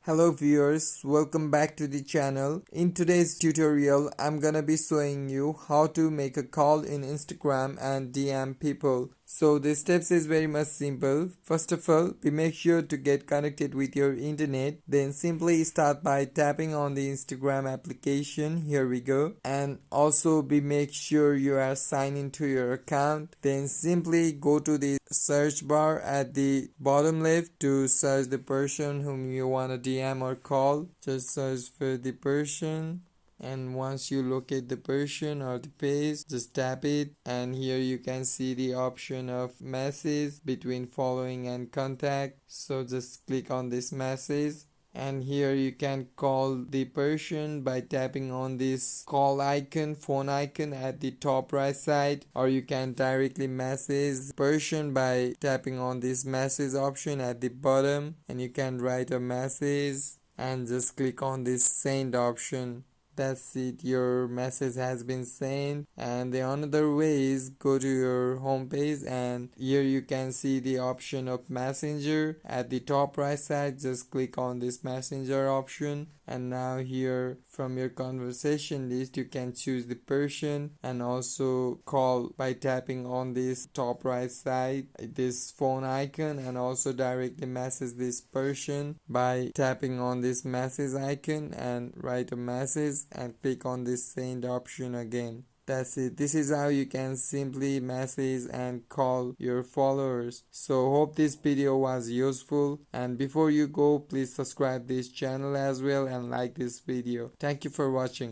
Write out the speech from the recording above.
Hello viewers, welcome back to the channel. In today's tutorial, I'm gonna be showing you how to make a call in Instagram and DM people. So the steps is very much simple. First of all, we make sure to get connected with your internet. Then simply start by tapping on the Instagram application. Here we go. And also we make sure you are signed into your account. Then simply go to the search bar at the bottom left to search the person whom you want to DM or call. Just search for the person, and once you locate the person or the page, just tap it, and here you can see the option of message between following and contact. So just click on this message, and here you can call the person by tapping on this call icon, phone icon at the top right side, or you can directly message the person by tapping on this message option at the bottom, and you can write a message and just click on this send option. That's it, your message has been sent. And the another way is go to your home page, and here you can see the option of messenger at the top right side. Just click on this messenger option, and now here from your conversation list you can choose the person and also call by tapping on this top right side this phone icon, and also directly message this person by tapping on this message icon and write a message and click on this send option again. That's it. This is how you can simply message and call your followers. So hope this video was useful, and before you go, please subscribe this channel as well and like this video. Thank you for watching.